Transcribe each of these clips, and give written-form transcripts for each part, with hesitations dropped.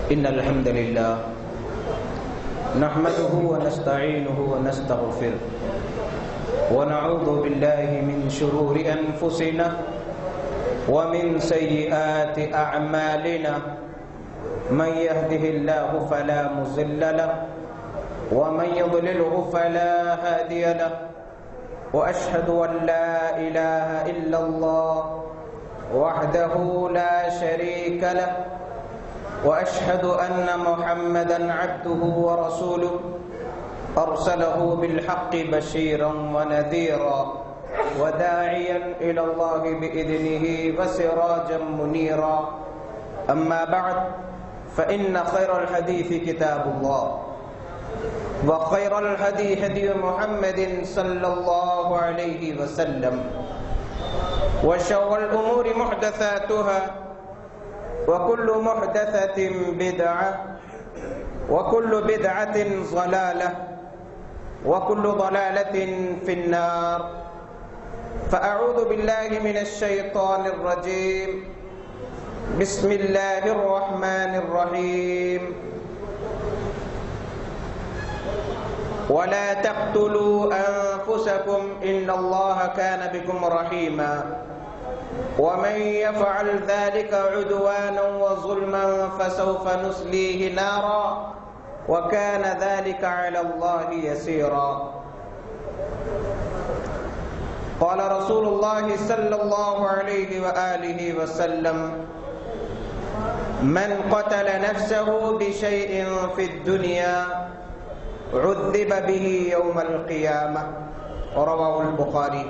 إن الحمد لله نحمده ونستعينه ونستغفره ونعوذ بالله من شرور أنفسنا ومن سيئات أعمالنا من يهده الله فلا مضل له ومن يضلله فلا هادي له وأشهد أن لا إله إلا الله وحده لا شريك له وأشهد أن محمدًا عبده ورسوله أرسله بالحق بشيرًا ونذيرًا وداعيًا إلى الله بإذنه وسراجًا منيرًا أما بعد فإن خير الحديث كتاب الله وخير الهدي هدي محمد صلى الله عليه وسلم وشر الأمور محدثاتها وكل محدثة بدعة وكل بدعة ضلالة وكل ضلالة في النار فأعوذ بالله من الشيطان الرجيم بسم الله الرحمن الرحيم ولا تقتلوا أنفسكم إن الله كان بكم رحيما ومن يفعل ذلك عدوانا وظلما فسوف نصليه نارا وكان ذلك على الله يسيرا قال رسول الله صلى الله عليه وآله وسلم من قتل نفسه بشيء في الدنيا عذب به يوم القيامة رواه البخاري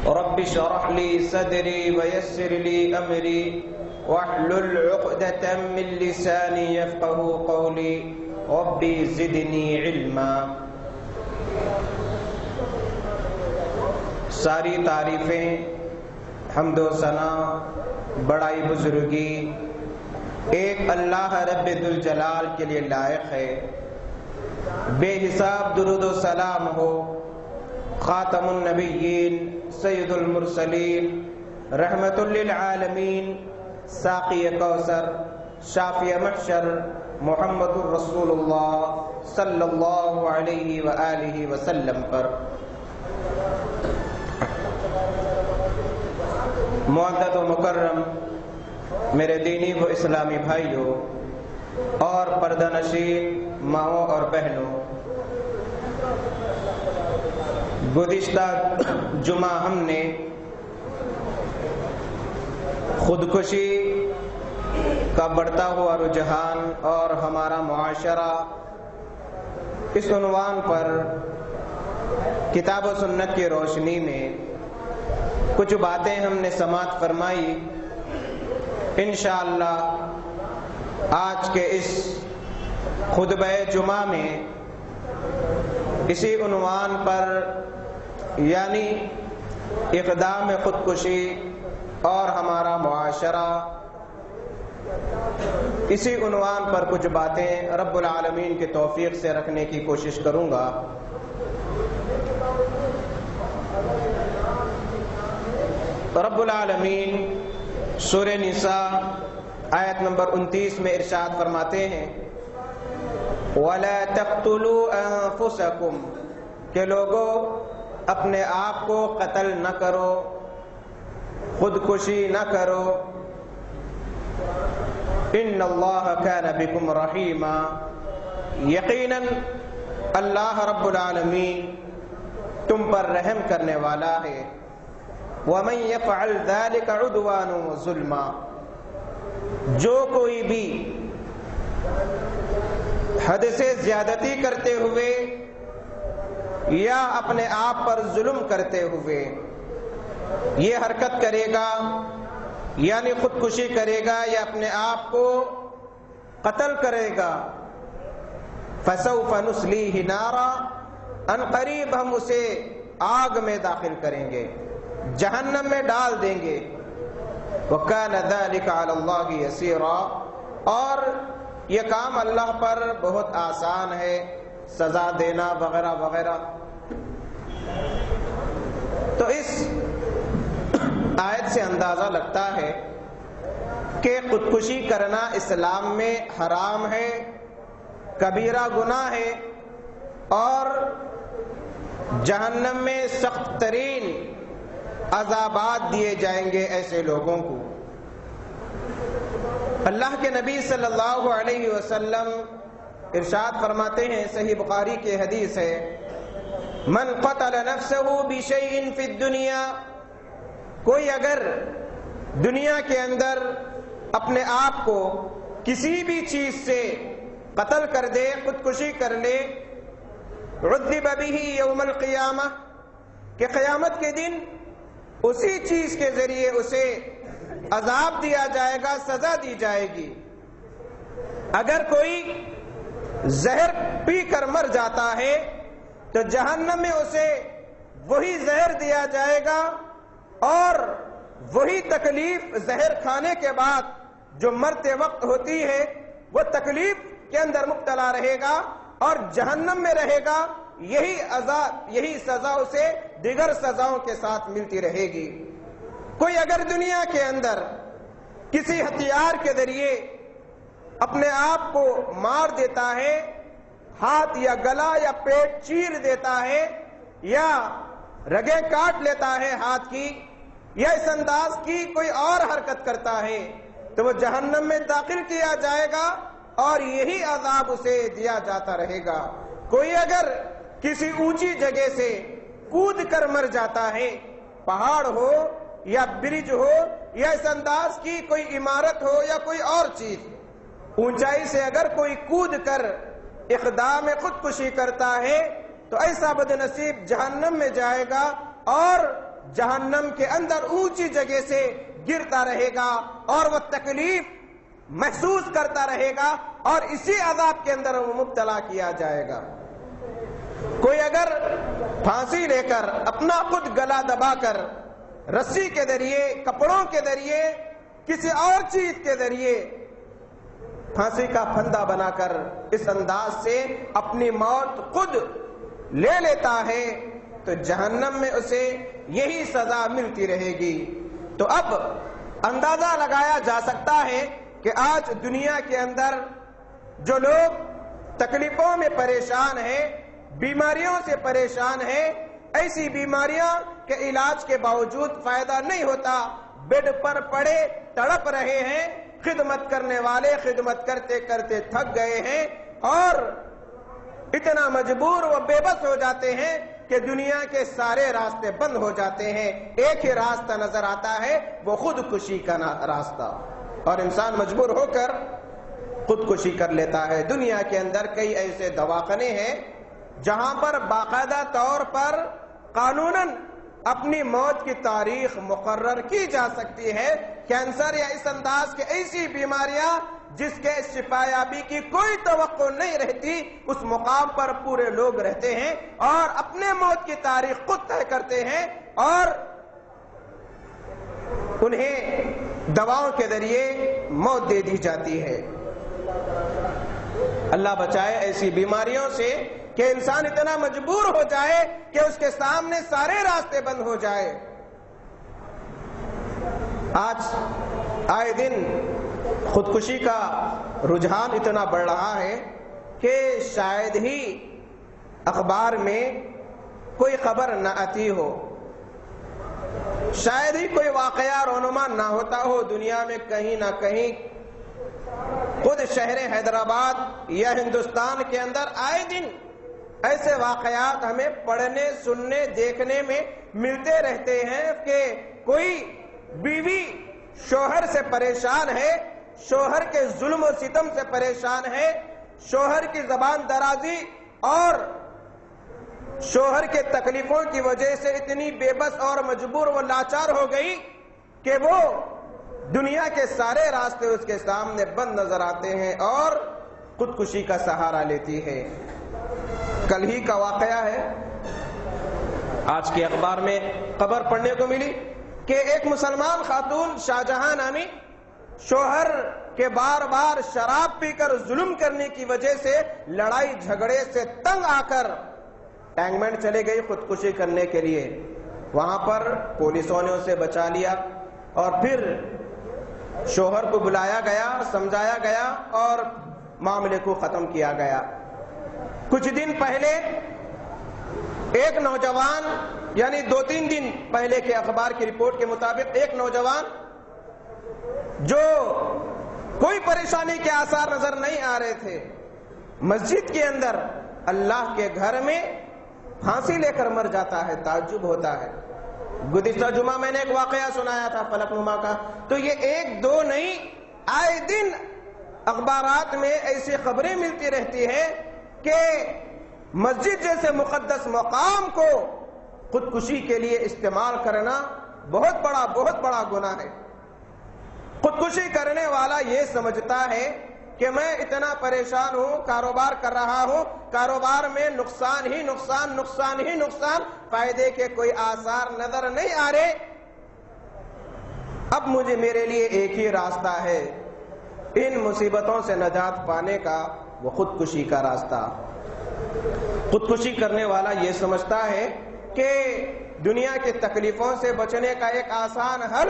رب اشرح لي صدري ويسر لي أمري واحلل عقدة من لساني يفقه قولي ربي زدني علما ساری تعریفیں حمد و ثنا بڑائی بزرگی ایک اللہ رب ذوالجلال کے لیے لائق ہے۔ بے حساب درود و سلام ہو خاتم النبیین سید المرسلین رحمت للعالمین ساقی کوثر شافی محشر محمد الرسول اللہ صلی اللہ علیہ وآلہ وسلم پر۔ معزز و مکرم میرے دینی و اسلامی بھائیوں اور پردہ نشین ماؤں اور بہنوں، گزشتہ جمعہ ہم نے خودکشی کا بڑھتا ہوا رجحان اور ہمارا معاشرہ اس عنوان پر کتاب و سنت کی روشنی میں کچھ باتیں ہم نے سماعت فرمائی۔ انشاءاللہ آج کے اس خطبہ جمعہ میں اسی عنوان پر یعنی اقدام خودکشی اور ہمارا معاشرہ، اسی عنوان پر کچھ باتیں رب العالمین کی توفیق سے رکھنے کی کوشش کروں گا۔ رب العالمین سورہ نساء آیت نمبر 29 میں ارشاد فرماتے ہیں وَلَا تَقْتُلُوا أَنفُسَكُمْ کہ لوگو اپنے آپ کو قتل نہ کرو، خودکشی نہ کرو، إِنَّ اللَّهَ كَانَ بِكُمْ رَحِيمًا یقیناً اللہ رب العالمین تم پر رحم کرنے والا ہے۔ وَمَن يَفْعَلْ ذَلِكَ عُدْوَانًا وَظُلْمًا جو کوئی بھی حد سے زیادتی کرتے ہوئے یا اپنے آپ پر ظلم کرتے ہوئے یہ حرکت کرے گا، یعنی خودکشی کرے گا یا اپنے آپ کو قتل کرے گا، فَسَوْفَ نُصْلِيهِ نَارًا ان قریب ہم اسے آگ میں داخل کریں گے، جہنم میں ڈال دیں گے۔ وَكَانَ ذَلِكَ عَلَى اللَّهِ يَسِيرًا اور یہ کام اللہ پر بہت آسان ہے، سزا دینا وغیرہ وغیرہ۔ تو اس آیت سے اندازہ لگتا ہے کہ خودکشی کرنا اسلام میں حرام ہے، کبیرہ گناہ ہے اور جہنم میں سخت ترین عذابات دیے جائیں گے ایسے لوگوں کو۔ اللہ کے نبی صلی اللہ علیہ وسلم ارشاد فرماتے ہیں، صحیح بخاری کی حدیث ہے، من قتل نفسہ بشیء فی الدنیا، کوئی اگر دنیا کے اندر اپنے آپ کو کسی بھی چیز سے قتل کر دے، خودکشی کر لے، عذب بہ یوم القیامہ، کہ قیامت کے دن اسی چیز کے ذریعے اسے عذاب دیا جائے گا، سزا دی جائے گی۔ اگر کوئی زہر پی کر مر جاتا ہے تو جہنم میں اسے وہی زہر دیا جائے گا اور وہی تکلیف زہر کھانے کے بعد جو مرتے وقت ہوتی ہے وہ تکلیف کے اندر مبتلا رہے گا اور جہنم میں رہے گا۔ یہی عذاب، یہی سزا اسے دیگر سزاؤں کے ساتھ ملتی رہے گی۔ کوئی اگر دنیا کے اندر کسی ہتھیار کے ذریعے اپنے آپ کو مار دیتا ہے، ہاتھ یا گلا یا پیٹ چیر دیتا ہے یا رگیں کاٹ لیتا ہے ہاتھ کی، یا اس انداز کی کوئی اور حرکت کرتا ہے تو وہ جہنم میں داخل کیا جائے گا اور یہی عذاب اسے دیا جاتا رہے گا۔ کوئی اگر کسی اونچی جگہ سے کود کر مر جاتا ہے، پہاڑ ہو یا برج ہو یا اس انداز کی کوئی عمارت ہو یا کوئی اور چیز، اونچائی سے اگر کوئی کود کر اقدام خودکشی کرتا ہے تو ایسا بدنصیب جہنم میں جائے گا اور جہنم کے اندر اونچی جگہ سے گرتا رہے گا اور وہ تکلیف محسوس کرتا رہے گا اور اسی عذاب کے اندر وہ مبتلا کیا جائے گا۔ کوئی اگر پھانسی لے کر اپنا خود گلا دبا کر رسی کے ذریعے، کپڑوں کے ذریعے، کسی اور چیز کے ذریعے پھانسی کا پھندا بنا کر اس انداز سے اپنی موت خود لے لیتا ہے تو جہنم میں اسے یہی سزا ملتی رہے گی۔ تو اب اندازہ لگایا جا سکتا ہے کہ آج دنیا کے اندر جو لوگ تکلیفوں میں پریشان ہیں، بیماریوں سے پریشان ہیں، ایسی بیماریاں کے علاج کے باوجود فائدہ نہیں ہوتا، بیڈ پر پڑے تڑپ رہے ہیں، خدمت کرنے والے خدمت کرتے کرتے تھک گئے ہیں اور اتنا مجبور و بے بس ہو جاتے ہیں کہ دنیا کے سارے راستے بند ہو جاتے ہیں، ایک ہی راستہ نظر آتا ہے، وہ خودکشی کا راستہ، اور انسان مجبور ہو کر خودکشی کر لیتا ہے۔ دنیا کے اندر کئی ایسے دواخانے ہیں جہاں پر باقاعدہ طور پر قانوناً اپنی موت کی تاریخ مقرر کی جا سکتی ہے۔ کینسر یا اس انداز کے ایسی بیماریاں جس کے شفا یابی کی کوئی توقع نہیں رہتی، اس مقام پر پورے لوگ رہتے ہیں اور اپنے موت کی تاریخ خود طے کرتے ہیں اور انہیں دواؤں کے ذریعے موت دے دی جاتی ہے۔ اللہ بچائے ایسی بیماریوں سے کہ انسان اتنا مجبور ہو جائے کہ اس کے سامنے سارے راستے بند ہو جائے۔ آج آئے دن خودکشی کا رجحان اتنا بڑھ رہا ہے کہ شاید ہی اخبار میں کوئی خبر نہ آتی ہو، شاید ہی کوئی واقعہ رونما نہ ہوتا ہو دنیا میں کہیں نہ کہیں۔ خود شہر حیدرآباد یا ہندوستان کے اندر آئے دن ایسے واقعات ہمیں پڑھنے، سننے، دیکھنے میں ملتے رہتے ہیں کہ کوئی بیوی شوہر سے پریشان ہے، شوہر کے ظلم و ستم سے پریشان ہے، شوہر کی زبان درازی اور شوہر کے تکلیفوں کی وجہ سے اتنی بے بس اور مجبور و لاچار ہو گئی کہ وہ دنیا کے سارے راستے اس کے سامنے بند نظر آتے ہیں اور خودکشی کا سہارا لیتی ہے۔ کل ہی کا واقعہ ہے، آج کے اخبار میں خبر پڑھنے کو ملی کہ ایک مسلمان خاتون شاہجہاں نامی شوہر کے بار بار شراب پی کر ظلم کرنے کی وجہ سے لڑائی جھگڑے سے تنگ آ کر ٹینگمنٹ چلے گئی خودکشی کرنے کے لیے۔ وہاں پر پولیسوں نے اسے بچا لیا اور پھر شوہر کو بلایا گیا، سمجھایا گیا اور معاملے کو ختم کیا گیا۔ کچھ دن پہلے ایک نوجوان، یعنی 2-3 دن پہلے کے اخبار کی رپورٹ کے مطابق، ایک نوجوان جو کوئی پریشانی کے آثار نظر نہیں آ رہے تھے، مسجد کے اندر اللہ کے گھر میں پھانسی لے کر مر جاتا ہے۔ تعجب ہوتا ہے۔ گزشتہ جمعہ میں نے ایک واقعہ سنایا تھا فلک نما کا، تو یہ 1-2 نہیں، آئے دن اخبارات میں ایسی خبریں ملتی رہتی ہیں کہ مسجد جیسے مقدس مقام کو خودکشی کے لیے استعمال کرنا بہت بڑا گناہ ہے۔ خودکشی کرنے والا یہ سمجھتا ہے کہ میں اتنا پریشان ہوں، کاروبار کر رہا ہوں، کاروبار میں نقصان ہی نقصان، فائدے کے کوئی آثار نظر نہیں آ رہے، اب میرے لیے ایک ہی راستہ ہے ان مصیبتوں سے نجات پانے کا، وہ خودکشی کا راستہ۔ خودکشی کرنے والا یہ سمجھتا ہے کہ دنیا کی تکلیفوں سے بچنے کا ایک آسان حل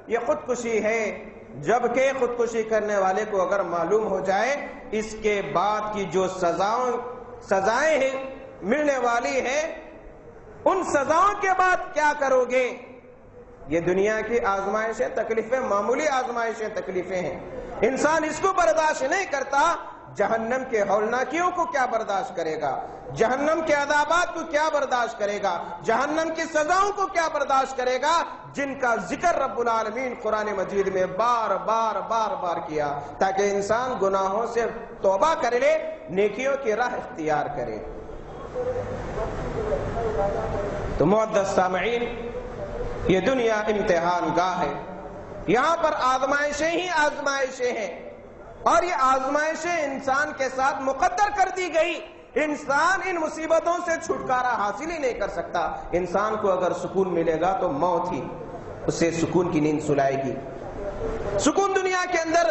یہ خودکشی ہے، جبکہ خودکشی کرنے والے کو اگر معلوم ہو جائے اس کے بعد کی جو سزائیں ہیں ملنے والی ہیں، ان سزاؤں کے بعد کیا کرو گے؟ یہ دنیا کی آزمائشیں، تکلیفیں، معمولی آزمائشیں، تکلیفیں ہیں، انسان اس کو برداشت نہیں کرتا، جہنم کے ہولناکیوں کو کیا برداشت کرے گا؟ جہنم کے عذابات کو کیا برداشت کرے گا؟ جہنم کی سزاؤں کو کیا برداشت کرے گا؟ جن کا ذکر رب العالمین قرآن مجید میں بار بار کیا، تاکہ انسان گناہوں سے توبہ کر لے، نیکیوں کی راہ اختیار کرے۔ تو معزز سامعین، یہ دنیا امتحان گاہ ہے، یہاں پر آزمائشیں ہی آزمائشیں ہیں، اور یہ آزمائشیں انسان کے ساتھ مقدر کر دی گئی۔ انسان ان مصیبتوں سے چھٹکارا حاصل ہی نہیں کر سکتا۔ انسان کو اگر سکون ملے گا تو موت ہی اسے سکون کی نیند سلائے گی۔ سکون دنیا کے اندر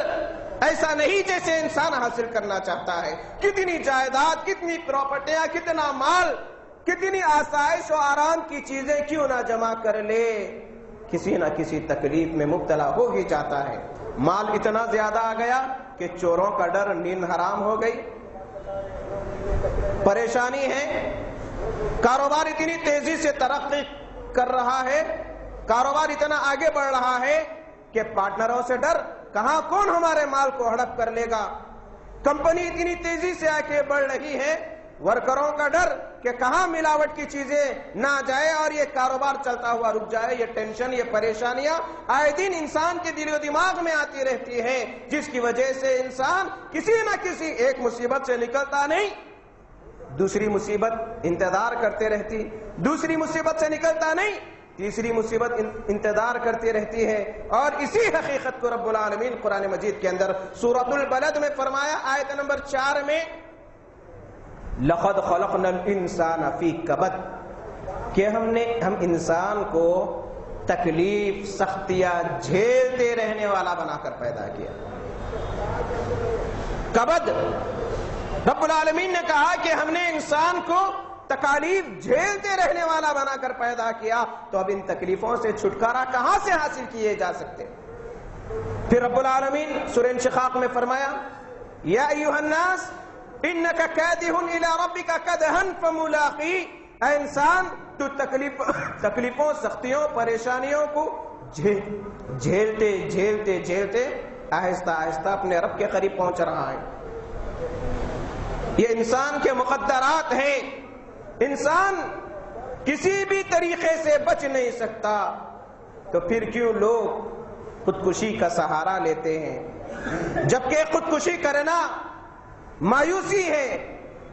ایسا نہیں جیسے انسان حاصل کرنا چاہتا ہے، کتنی جائیداد، کتنی پراپرٹیاں، کتنا مال، کتنی آسائش و آرام کی چیزیں کیوں نہ جمع کر لے، کسی نہ کسی تکلیف میں مبتلا ہو ہی جاتا ہے۔ مال اتنا زیادہ آ گیا کہ چوروں کا ڈر، نیند حرام ہو گئی، پریشانی ہے، کاروبار اتنی تیزی سے ترقی کر رہا ہے، کاروبار اتنا آگے بڑھ رہا ہے کہ پارٹنروں سے ڈر، کہاں کون ہمارے مال کو ہڑپ کر لے گا، کمپنی اتنی تیزی سے آگے بڑھ رہی ہے، ورکروں کا ڈر کہ کہاں ملاوٹ کی چیزیں نہ جائے اور یہ کاروبار چلتا ہوا رک جائے، یہ ٹینشن، یہ پریشانیاں آئے دن انسان کے دل و دماغ میں آتی رہتی ہے، جس کی وجہ سے انسان کسی نہ کسی ایک مصیبت سے نکلتا نہیں، دوسری مصیبت انتظار کرتے رہتی، دوسری مصیبت سے نکلتا نہیں، تیسری مصیبت انتظار کرتی رہتی ہے۔ اور اسی حقیقت کو رب العالمین قرآن مجید کے اندر سورۃ البلد میں فرمایا، آیت نمبر 4 میں، لَقَدْ خَلَقْنَا الْإِنسَانَ فِي كَبَدٍ، کہ ہم انسان کو تکلیف، سختیاں جھیلتے رہنے والا بنا کر پیدا کیا۔ کبد، رب العالمین نے کہا کہ ہم نے انسان کو تکالیف جھیلتے رہنے والا بنا کر پیدا کیا، تو اب ان تکلیفوں سے چھٹکارا کہاں سے حاصل کیے جا سکتے؟ پھر رب العالمین سورہ انشقاق میں فرمایا، یا ایھا الناس انک کادح الی ربک کدحا فملاقی، اے انسان تو تکلیفوں، سختیوں، پریشانیوں کو جھیلتے آہستہ آہستہ اپنے رب کے قریب پہنچ رہا ہے۔ یہ انسان کے مقدرات ہیں، انسان کسی بھی طریقے سے بچ نہیں سکتا، تو پھر کیوں لوگ خودکشی کا سہارا لیتے ہیں؟ جبکہ خودکشی کرنا مایوسی ہے،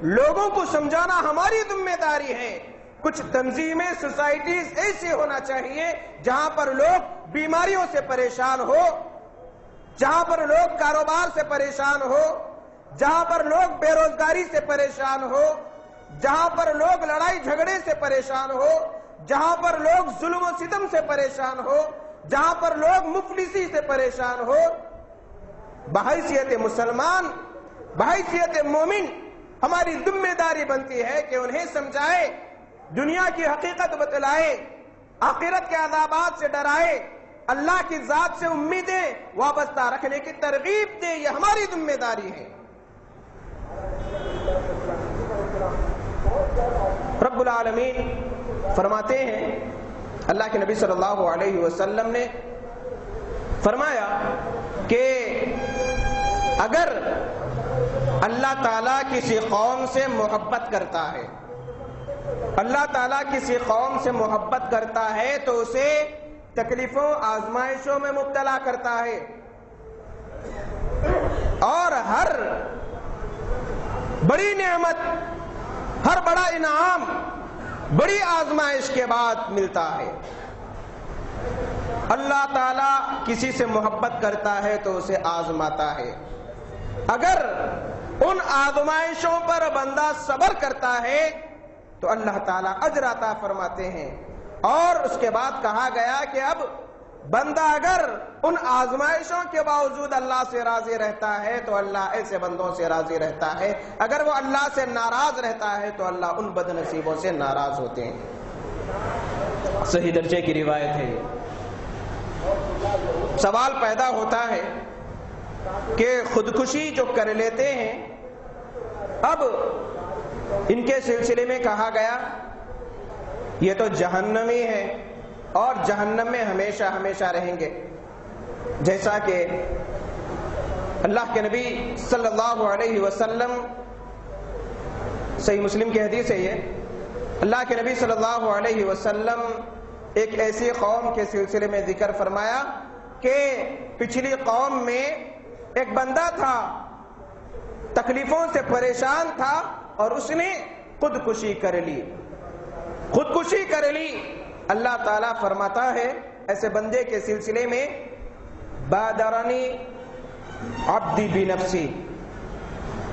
لوگوں کو سمجھانا ہماری ذمہ داری ہے۔ کچھ تنظیمیں، سوسائٹیز ایسے ہونا چاہیے جہاں پر لوگ بیماریوں سے پریشان ہو، جہاں پر لوگ کاروبار سے پریشان ہو، جہاں پر لوگ بے روزگاری سے پریشان ہو، جہاں پر لوگ لڑائی جھگڑے سے پریشان ہو، جہاں پر لوگ ظلم و ستم سے پریشان ہو، جہاں پر لوگ مفلسی سے پریشان ہو۔ بحیثیت مسلمان، بحیثیت مومن ہماری ذمہ داری بنتی ہے کہ انہیں سمجھائے، دنیا کی حقیقت بتلائے، آخرت کے عذابات سے ڈرائے، اللہ کی ذات سے امیدیں وابستہ رکھنے کی ترغیب دیں، یہ ہماری ذمہ داری ہے۔ رب العالمین فرماتے ہیں، اللہ کے نبی صلی اللہ علیہ وسلم نے فرمایا کہ اگر اللہ تعالیٰ کسی قوم سے محبت کرتا ہے، اللہ تعالیٰ کسی قوم سے محبت کرتا ہے تو اسے تکلیفوں آزمائشوں میں مبتلا کرتا ہے، اور ہر بڑی نعمت، ہر بڑا انعام بڑی آزمائش کے بعد ملتا ہے۔ اللہ تعالیٰ کسی سے محبت کرتا ہے تو اسے آزماتا ہے، اگر ان آزمائشوں پر بندہ صبر کرتا ہے تو اللہ تعالیٰ اجر عطا فرماتے ہیں۔ اور اس کے بعد کہا گیا کہ اب بندہ اگر ان آزمائشوں کے باوجود اللہ سے راضی رہتا ہے تو اللہ ایسے بندوں سے راضی رہتا ہے، اگر وہ اللہ سے ناراض رہتا ہے تو اللہ ان بد نصیبوں سے ناراض ہوتے ہیں۔ صحیح درجے کی روایت ہے۔ سوال پیدا ہوتا ہے کہ خودکشی جو کر لیتے ہیں، اب ان کے سلسلے میں کہا گیا یہ تو جہنمی ہے اور جہنم میں ہمیشہ ہمیشہ رہیں گے، جیسا کہ اللہ کے نبی صلی اللہ علیہ وسلم، صحیح مسلم کی حدیث ہے یہ، اللہ کے نبی صلی اللہ علیہ وسلم ایک ایسی قوم کے سلسلے میں ذکر فرمایا کہ پچھلی قوم میں ایک بندہ تھا، تکلیفوں سے پریشان تھا اور اس نے خودکشی کر لی، خودکشی کر لی۔ اللہ تعالیٰ فرماتا ہے ایسے بندے کے سلسلے میں، بادرنی عبدی بنفسی،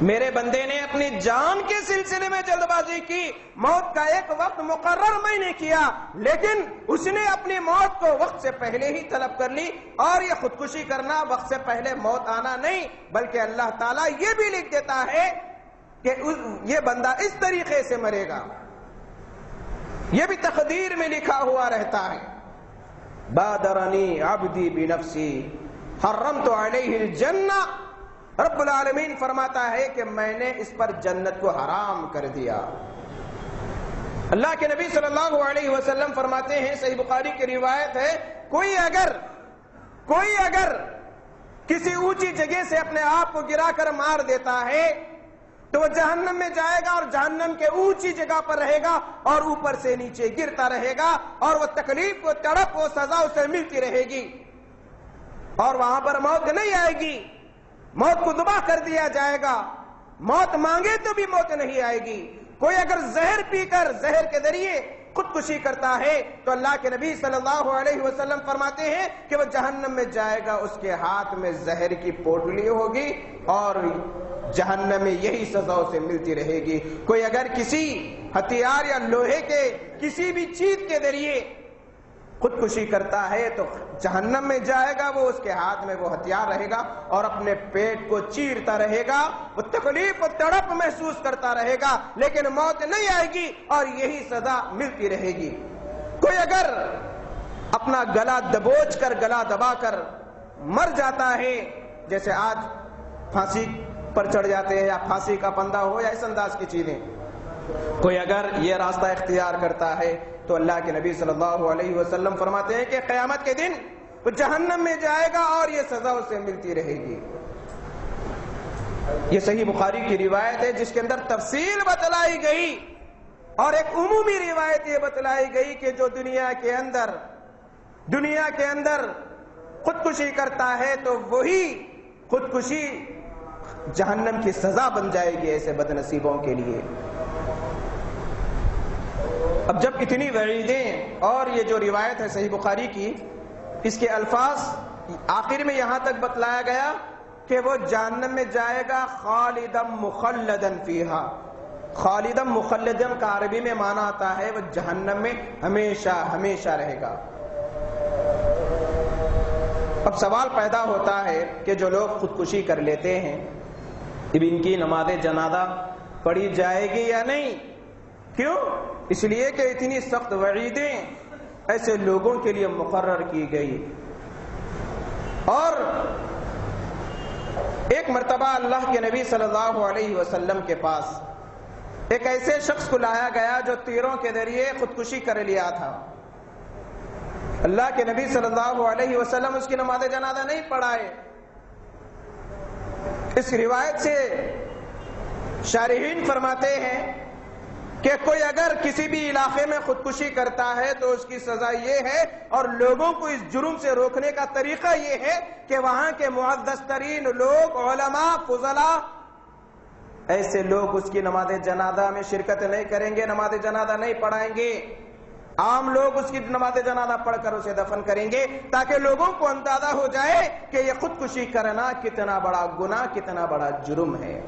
میرے بندے نے اپنی جان کے سلسلے میں جلد بازی کی، موت کا ایک وقت مقرر میں نے کیا، لیکن اس نے اپنی موت کو وقت سے پہلے ہی طلب کر لی۔ اور یہ خودکشی کرنا وقت سے پہلے موت آنا نہیں، بلکہ اللہ تعالیٰ یہ بھی لکھ دیتا ہے کہ یہ بندہ اس طریقے سے مرے گا، یہ بھی تقدیر میں لکھا ہوا رہتا ہے۔ بادرنی عبدی بنفسی حرمت علیہ الجنہ، رب العالمین فرماتا ہے کہ میں نے اس پر جنت کو حرام کر دیا۔ اللہ کے نبی صلی اللہ علیہ وسلم فرماتے ہیں، صحیح بخاری کی روایت ہے، کوئی اگر کسی اونچی جگہ سے اپنے آپ کو گرا کر مار دیتا ہے تو وہ جہنم میں جائے گا اور جہنم کے اونچی جگہ پر رہے گا اور اوپر سے نیچے گرتا رہے گا، اور وہ تکلیف، وہ تڑپ، وہ سزا اسے ملتی رہے گی، اور وہاں پر موت نہیں آئے گی، موت کو دبا کر دیا جائے گا، موت مانگے تو بھی موت نہیں آئے گی۔ کوئی اگر زہر پی کر زہر کے ذریعے خودکشی کرتا ہے تو اللہ کے نبی صلی اللہ علیہ وسلم فرماتے ہیں کہ وہ جہنم میں جائے گا، اس کے ہاتھ میں زہر کی پوٹلی ہوگی اور جہنم میں یہی سزا اسے ملتی رہے گی۔ کوئی اگر کسی ہتھیار یا لوہے کے کسی بھی چیز کے ذریعے خودکشی کرتا ہے تو جہنم میں جائے گا، وہ اس کے ہاتھ میں وہ ہتھیار رہے گا اور اپنے پیٹ کو چیرتا رہے گا، وہ تکلیف و تڑپ محسوس کرتا رہے گا، لیکن موت نہیں آئے گی اور یہی سزا ملتی رہے گی۔ کوئی اگر اپنا گلا دبوچ کر، گلا دبا کر مر جاتا ہے، جیسے آج پھانسی پر چڑھ جاتے ہیں یا پھانسی کا پندہ ہو یا اس انداز کی چیزیں، کوئی اگر یہ راستہ اختیار کرتا ہے تو اللہ کے نبی صلی اللہ علیہ وسلم فرماتے ہیں کہ قیامت کے دن وہ جہنم میں جائے گا اور یہ سزا اسے ملتی رہے گی۔ یہ صحیح بخاری کی روایت ہے جس کے اندر تفصیل بتلائی گئی، اور ایک عمومی روایت یہ بتلائی گئی کہ جو دنیا کے اندر خودکشی کرتا ہے تو وہی خودکشی جہنم کی سزا بن جائے گی ایسے بد نصیبوں کے لیے۔ اب جب اتنی وعیدیں، اور یہ جو روایت ہے صحیح بخاری کی، اس کے الفاظ آخر میں یہاں تک بتلایا گیا کہ وہ جہنم میں جائے گا خالدم مخلدن فیہا۔ خالدم مخلدن کا عربی میں معنی آتا ہے وہ جہنم میں ہمیشہ ہمیشہ رہے گا۔ اب سوال پیدا ہوتا ہے کہ جو لوگ خودکشی کر لیتے ہیں، اب ان کی نماز جنازہ پڑھی جائے گی یا نہیں؟ کیوں؟ اس لیے کہ اتنی سخت وعیدیں ایسے لوگوں کے لیے مقرر کی گئی۔ اور ایک مرتبہ اللہ کے نبی صلی اللہ علیہ وسلم کے پاس ایک ایسے شخص کو لایا گیا جو تیروں کے ذریعے خودکشی کر لیا تھا. اللہ کے نبی صلی اللہ علیہ وسلم اس کی نماز جنازہ نہیں پڑھائے. اس روایت سے شارحین فرماتے ہیں کہ کوئی اگر کسی بھی علاقے میں خودکشی کرتا ہے تو اس کی سزا یہ ہے، اور لوگوں کو اس جرم سے روکنے کا طریقہ یہ ہے کہ وہاں کے معزز ترین لوگ، علماء، فضلاء، ایسے لوگ اس کی نماز جنازہ میں شرکت نہیں کریں گے، نماز جنازہ نہیں پڑھائیں گے. عام لوگ اس کی نماز جنازہ پڑھ کر اسے دفن کریں گے تاکہ لوگوں کو اندازہ ہو جائے کہ یہ خودکشی کرنا کتنا بڑا گناہ، کتنا بڑا جرم ہے.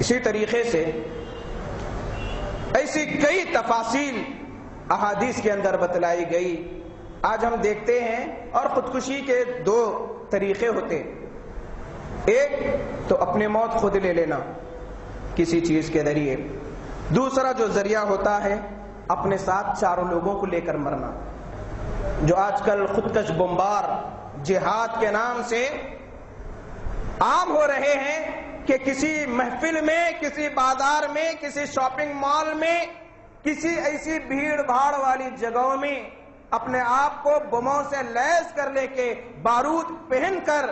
اسی طریقے سے ایسی کئی تفاصیل احادیث کے اندر بتلائی گئی. آج ہم دیکھتے ہیں، اور خودکشی کے دو طریقے ہوتے. ایک تو اپنی موت خود لے لینا کسی چیز کے ذریعے. دوسرا جو ذریعہ ہوتا ہے اپنے ساتھ چاروں لوگوں کو لے کر مرنا، جو آج کل خودکش بمبار جہاد کے نام سے عام ہو رہے ہیں کہ کسی محفل میں، کسی بازار میں، کسی شاپنگ مال میں، کسی ایسی بھیڑ بھاڑ والی جگہوں میں اپنے آپ کو بموں سے لیس کر لے کے بارود پہن کر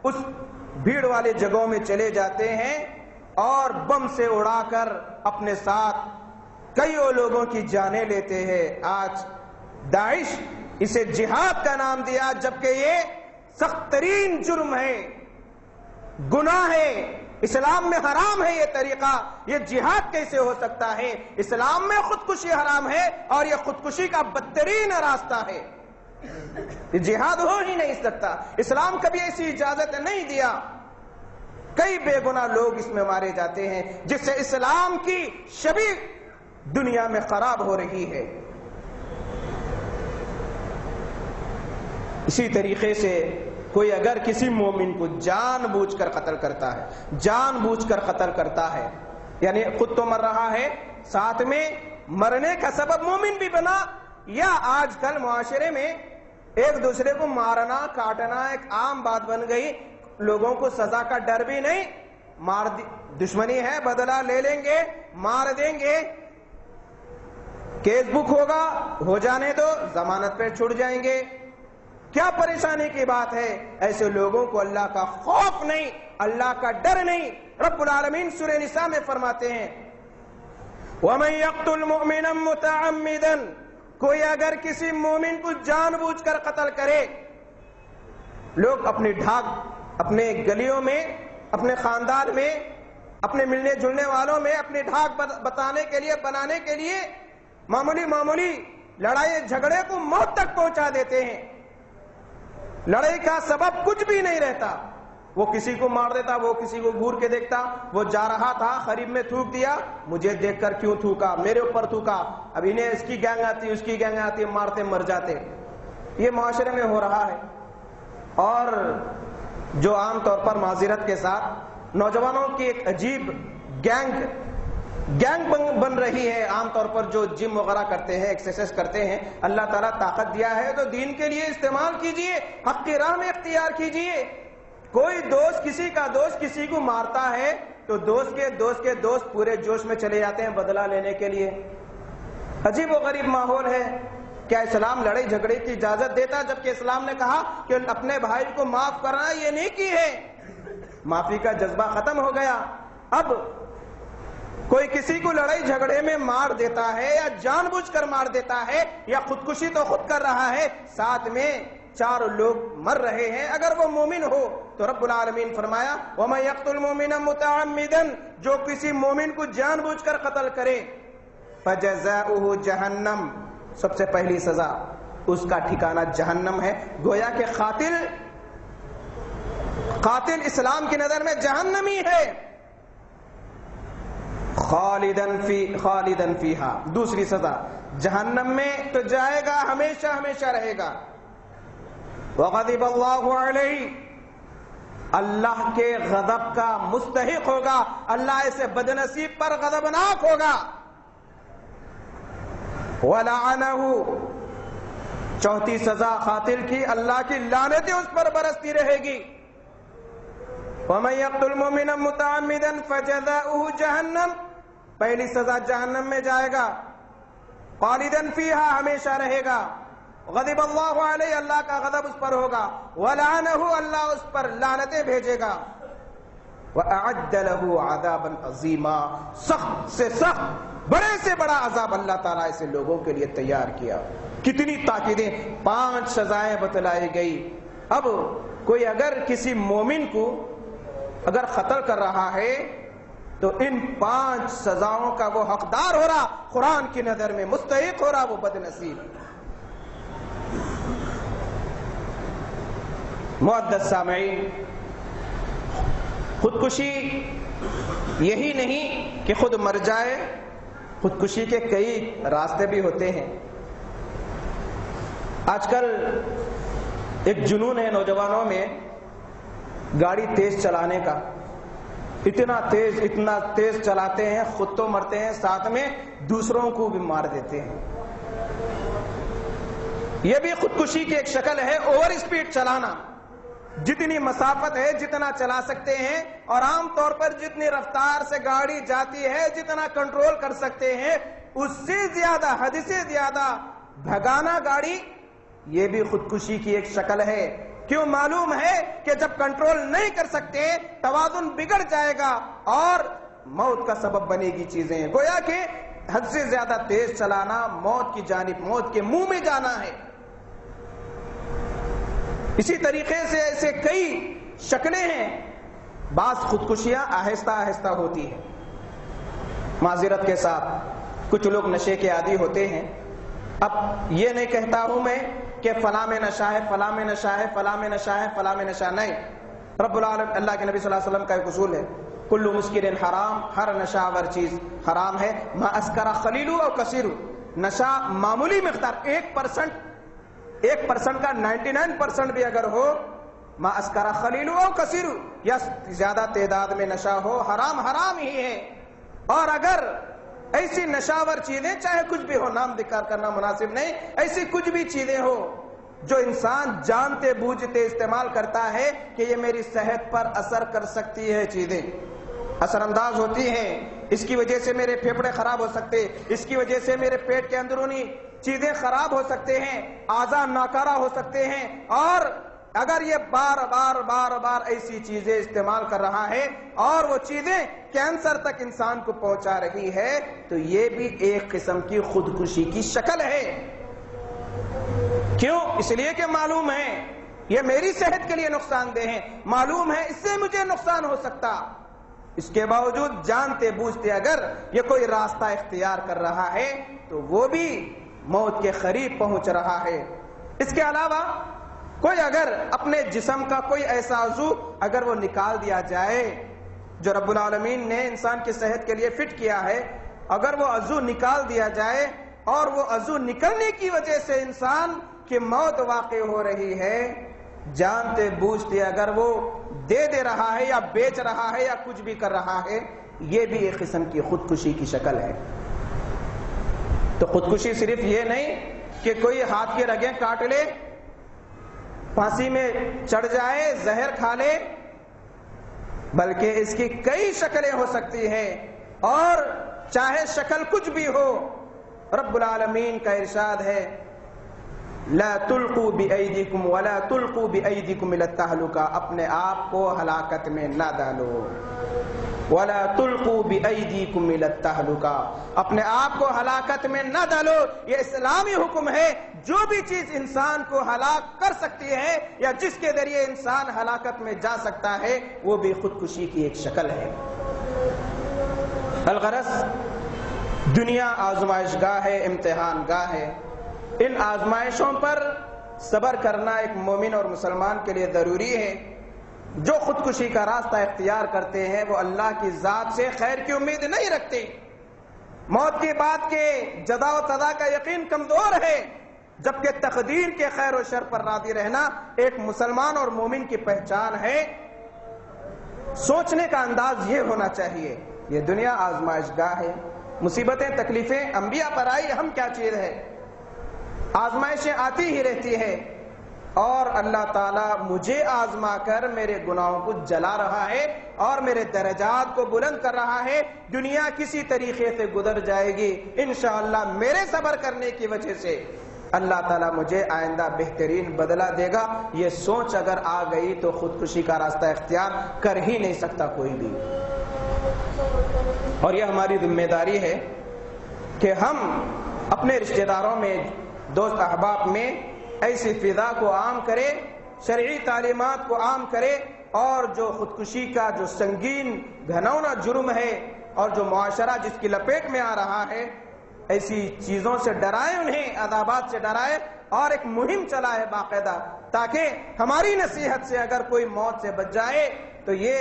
اس بھیڑ والے جگہوں میں چلے جاتے ہیں اور بم سے اڑا کر اپنے ساتھ کئیوں لوگوں کی جانیں لیتے ہیں. آج داعش اسے جہاد کا نام دیا، جبکہ یہ سخت ترین جرم ہے، گناہ ہے. اسلام میں حرام ہے یہ طریقہ. یہ جہاد کیسے ہو سکتا ہے؟ اسلام میں خودکشی حرام ہے اور یہ خودکشی کا بدترین راستہ ہے. یہ جہاد ہو ہی نہیں سکتا. اسلام کبھی ایسی اجازت نہیں دیا. کئی بے گناہ لوگ اس میں مارے جاتے ہیں، جس سے اسلام کی شبیہ دنیا میں خراب ہو رہی ہے. اسی طریقے سے کوئی اگر کسی مومن کو جان بوجھ کر قتل کرتا ہے، جان بوجھ کر قتل کرتا ہے، یعنی خود تو مر رہا ہے، ساتھ میں مرنے کا سبب مومن بھی بنا. یا آج کل معاشرے میں ایک دوسرے کو مارنا کاٹنا ایک عام بات بن گئی. لوگوں کو سزا کا ڈر بھی نہیں، دشمنی ہے، بدلہ لے لیں گے، مار دیں گے، کیس بک ہوگا، ہو جانے دو، ضمانت پہ چھوٹ جائیں گے. کیا پریشانی کی بات ہے؟ ایسے لوگوں کو اللہ کا خوف نہیں، اللہ کا ڈر نہیں. رب العالمین سورہ نساء میں فرماتے ہیں وَمَن يَقْتُلْ مُؤْمِنًا مُتَعَمِّدًا، کوئی اگر کسی مومن کو جان بوجھ کر قتل کرے. لوگ اپنی ڈھاک، اپنے گلیوں میں، اپنے خاندان میں، اپنے ملنے جلنے والوں میں اپنی ڈھاک بتانے کے لیے، بنانے کے لیے معمولی لڑائی جھگڑے کو موت تک پہنچا دیتے ہیں. لڑائی کا سبب کچھ بھی نہیں رہتا. وہ کسی کو مار دیتا، وہ کسی کو گور کے دیکھتا، وہ جا رہا تھا قریب میں تھوک دیا، مجھے دیکھ کر کیوں تھوکا، میرے اوپر تھوکا، اب انہیں اس کی گینگ آتی، اس کی گینگ آتی، مارتے مر جاتے. یہ معاشرے میں ہو رہا ہے. اور جو عام طور پر معذرت کے ساتھ نوجوانوں کی ایک عجیب گینگ بن رہی ہے. عام طور پر جو جم وغیرہ کرتے ہیں، ایکسرسائز کرتے ہیں، اللہ تعالیٰ طاقت دیا ہے تو دین کے لیے استعمال کیجئے، حق کی راہ میں اختیار کیجئے. کوئی دوست کسی کا دوست کسی کو مارتا ہے تو دوست کے دوست پورے جوش میں چلے جاتے ہیں بدلہ لینے کے لیے. عجیب و غریب ماحول ہے. کیا اسلام لڑائی جھگڑے کی اجازت دیتا؟ جبکہ اسلام نے کہا کہ اپنے بھائی کو معاف کرنا یہ نیکی ہے. معافی کا جذبہ ختم ہو گیا. اب کوئی کسی کو لڑائی جھگڑے میں مار دیتا ہے یا جان بوجھ کر مار دیتا ہے یا خودکشی تو خود کر رہا ہے، ساتھ میں 4 لوگ مر رہے ہیں، اگر وہ مومن ہو تو رب العالمین فرمایا وَمَن يَقْتُلْ مُؤْمِنًا مُتَعَمِّدًا، جو کسی مومن کو جان بوجھ کر قتل کرے فَجَزَاؤُهُ جَهَنَّمُ، سب سے پہلی سزا اس کا ٹھکانہ جہنم ہے. گویا کہ قاتل اسلام کی نظر میں جہنمی ہے. خالدن فیہا، دوسری سزا جہنم میں تو جائے گا، ہمیشہ ہمیشہ رہے گا. وغضب اللہ علیہ، اللہ کے غضب کا مستحق ہوگا، اللہ ایسے بدنصیب پر غضبناک ہوگا. وَلَعَنَهُ، چوتھی سزا قاتل کی، اللہ کی لعنتیں اس پر برستی رہے گی۔ وَمَن يَقْتُلْ مُؤْمِنًا مُتَعَمِّدًا فَجَزَاؤُهُ جَهَنَّمُ، پہلی سزا جہنم میں جائے گا، خالداً فیہا، ہمیشہ رہے گا، غضب اللہ علیہ، اللہ کا غضب اس پر ہوگا، وَلَعَنَهُ، اللہ اس پر لعنتیں بھیجے گا، وَأَعَدَّ لَهُ عَذَابًا عَظِيمًا، سخت سے سخت، بڑے سے بڑا عذاب اللہ تعالیٰ ایسے لوگوں کے لیے تیار کیا۔ کتنی تاکیدیں، 5 سزائیں بتلائی گئی۔ اب کوئی اگر کسی مومن کو اگر قتل کر رہا ہے تو ان 5 سزاؤں کا وہ حقدار ہو رہا، قرآن کی نظر میں مستحق ہو رہا، وہ بد نصیب۔ معزز سامعین، خودکشی یہی نہیں کہ خود مر جائے، خودکشی کے کئی راستے بھی ہوتے ہیں۔ آج کل ایک جنون ہے نوجوانوں میں گاڑی تیز چلانے کا، اتنا تیز چلاتے ہیں، خود تو مرتے ہیں، ساتھ میں دوسروں کو بھی مار دیتے ہیں۔ یہ بھی خودکشی کی ایک شکل ہے، اوور اسپیڈ چلانا۔ جتنی مسافت ہے جتنا چلا سکتے ہیں، اور عام طور پر جتنی رفتار سے گاڑی جاتی ہے، جتنا کنٹرول کر سکتے ہیں، اس سے زیادہ، حد سے زیادہ بھگانا گاڑی، یہ بھی خودکشی کی ایک شکل ہے۔ کیوں؟ معلوم ہے کہ جب کنٹرول نہیں کر سکتے توازن بگڑ جائے گا اور موت کا سبب بنے گی چیزیں۔ گویا کہ حد سے زیادہ تیز چلانا موت کی جانب، موت کے منہ میں جانا ہے۔ اسی طریقے سے ایسے کئی شکلیں ہیں۔ بعض خودکشیاں آہستہ آہستہ ہوتی ہیں، معذرت کے ساتھ، کچھ لوگ نشے کے عادی ہوتے ہیں۔ اب یہ نہیں کہتا ہوں میں کہ فلاں میں نشہ ہے، فلاں میں نشہ ہے، فلاں میں نشہ ہے، فلاں میں نشہ نہیں۔ رب العالمین، اللہ کے نبی صلی اللہ علیہ وسلم کا ایک اصول ہے، کل مسکر حرام، ہر نشہ آور چیز حرام ہے، ما اسکر قلیل او کثیر، نشہ معمولی مقدار 1% کا 99% بھی اگر ہو، ما اسکر قلیل او کثیر، یا زیادہ تعداد میں نشہ ہو، حرام حرام ہی ہے۔ اور اگر ایسی نشاور چیزیں، چاہے کچھ بھی ہو، نام ذکر کرنا مناسب نہیں، ایسی کچھ بھی چیزیں ہو جو انسان جانتے بوجھتے استعمال کرتا ہے کہ یہ میری صحت پر اثر کر سکتی ہے، چیزیں اثر انداز ہوتی ہیں، اس کی وجہ سے میرے پھیپھڑے خراب ہو سکتے، اس کی وجہ سے میرے پیٹ کے اندرونی چیزیں خراب ہو سکتے ہیں، اعضاء ناکارہ ہو سکتے ہیں، اور اگر یہ بار بار ایسی چیزیں استعمال کر رہا ہے اور وہ چیزیں کینسر تک انسان کو پہنچا رہی ہے، تو یہ بھی ایک قسم کی خودکشی کی شکل ہے۔ کیوں؟ اس لیے کہ معلوم ہے یہ میری صحت کے لیے نقصان دہ ہے، معلوم ہے اس سے مجھے نقصان ہو سکتا، اس کے باوجود جانتے بوجھتے اگر یہ کوئی راستہ اختیار کر رہا ہے تو وہ بھی موت کے قریب پہنچ رہا ہے۔ اس کے علاوہ کوئی اگر اپنے جسم کا کوئی ایسا عضو اگر وہ نکال دیا جائے جو رب العالمین نے انسان کی صحت کے لیے فٹ کیا ہے، اگر وہ عضو نکال دیا جائے اور وہ عضو نکلنے کی وجہ سے انسان کی موت واقع ہو رہی ہے، جانتے بوجھتے اگر وہ دے رہا ہے یا بیچ رہا ہے یا کچھ بھی کر رہا ہے، یہ بھی ایک قسم کی خودکشی کی شکل ہے۔ تو خودکشی صرف یہ نہیں کہ کوئی ہاتھ کی رگیں کاٹ لے، پھانسی میں چڑھ جائے، زہر کھا لے، بلکہ اس کی کئی شکلیں ہو سکتی ہیں، اور چاہے شکل کچھ بھی ہو، رب العالمین کا ارشاد ہے لا تلقوا بأیدیکم ولا تلقوا بأیدیکم الی التہلکہ، اپنے آپ کو ہلاکت میں نہ ڈالو، ولا تلقوا بأیدیکم الی التہلکہ، اپنے آپ کو ہلاکت میں نہ ڈالو۔ یہ اسلامی حکم ہے، جو بھی چیز انسان کو ہلاک کر سکتی ہے یا جس کے ذریعے انسان ہلاکت میں جا سکتا ہے، وہ بھی خودکشی کی ایک شکل ہے۔ الغرض دنیا آزمائش گاہ ہے، امتحان گاہ ہے، ان آزمائشوں پر صبر کرنا ایک مومن اور مسلمان کے لیے ضروری ہے۔ جو خودکشی کا راستہ اختیار کرتے ہیں وہ اللہ کی ذات سے خیر کی امید نہیں رکھتے، موت کے بعد کے جزا و سزا کا یقین کمزور ہے، جبکہ تقدیر کے خیر و شر پر راضی رہنا ایک مسلمان اور مومن کی پہچان ہے۔ سوچنے کا انداز یہ ہونا چاہیے، یہ دنیا آزمائش گاہ ہے، مصیبتیں تکلیفیں انبیاء پر آئی، ہم کیا چیز ہے؟ آزمائشیں آتی ہی رہتی ہے، اور اللہ تعالیٰ مجھے آزما کر میرے گناہوں کو جلا رہا ہے اور میرے درجات کو بلند کر رہا ہے۔ دنیا کسی طریقے سے گزر جائے گی، انشاءاللہ میرے صبر کرنے کی وجہ سے اللہ تعالیٰ مجھے آئندہ بہترین بدلہ دے گا۔ یہ سوچ اگر آ گئی تو خودکشی کا راستہ اختیار کر ہی نہیں سکتا کوئی بھی۔ اور یہ ہماری ذمہ داری ہے کہ ہم اپنے رشتہ داروں میں، دوست احباب میں ایسی فضا کو عام کرے، شرعی تعلیمات کو عام کرے، اور جو خودکشی کا جو سنگین گھنونا جرم ہے اور جو معاشرہ جس کی لپیٹ میں آ رہا ہے، ایسی چیزوں سے ڈرائے، انہیں عذابات سے ڈرائے، اور ایک مہم چلائے باقاعدہ، تاکہ ہماری نصیحت سے اگر کوئی موت سے بچ جائے تو یہ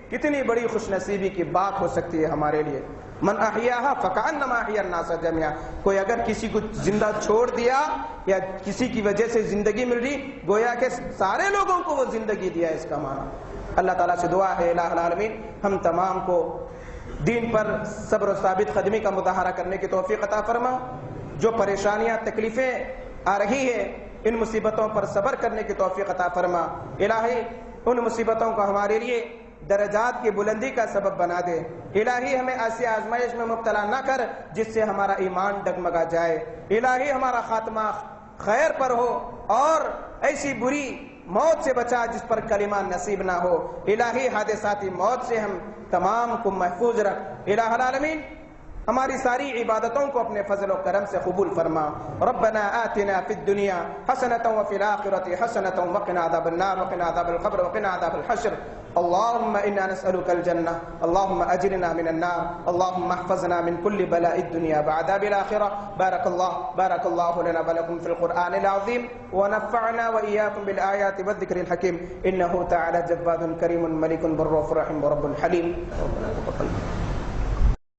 کتنی بڑی خوش نصیبی کی بات ہو سکتی ہے ہمارے لیے۔ من احیاھا فکأنما احیا الناس جميعا، کوئی اگر کسی کو زندہ چھوڑ دیا یا کسی کی وجہ سے زندگی مل رہی، گویا کہ سارے لوگوں کو وہ زندگی دیا، اس کا معنی۔ اللہ تعالیٰ سے دعا ہے الہ العالمین ہم تمام کو دین پر صبر و ثابت قدمی کا مظاہرہ کرنے کی توفیق عطا فرما، جو پریشانیاں تکلیفیں آ رہی ہیں ان مصیبتوں پر صبر کرنے کی توفیق عطا فرما۔ الہی ان مصیبتوں کو ہمارے لیے درجات کی بلندی کا سبب بنا دے۔ الہی ہمیں ایسی آزمائش میں مبتلا نہ کر جس سے ہمارا ایمان ڈگمگا جائے۔ الہی ہمارا خاتمہ خیر پر ہو اور ایسی بری موت سے بچا جس پر کلمہ نصیب نہ ہو۔ الہی حادثاتی موت سے ہم تمام کو محفوظ رکھ۔ الہ العالمین ہماری ساری عبادتوں کو اپنے فضل و کرم سے قبول فرما۔ ربنا آتنا فی الدنیا حسنۃ وفی الآخرۃ حسنۃ وقنا عذاب النار وقنا عذاب القبر وقنا عذاب الحشر۔ اللهم إنا نسألك الجنة، اللهم أجرنا من النار، اللهم احفظنا من كل بلاء الدنيا وعذاب الآخرة۔ بارك الله لنا ولكم في القرآن العظيم، ونفعنا وإياكم بالآيات والذكر الحكيم، إنه تعالى جواد كريم ملك بر رحيم ورب حليم۔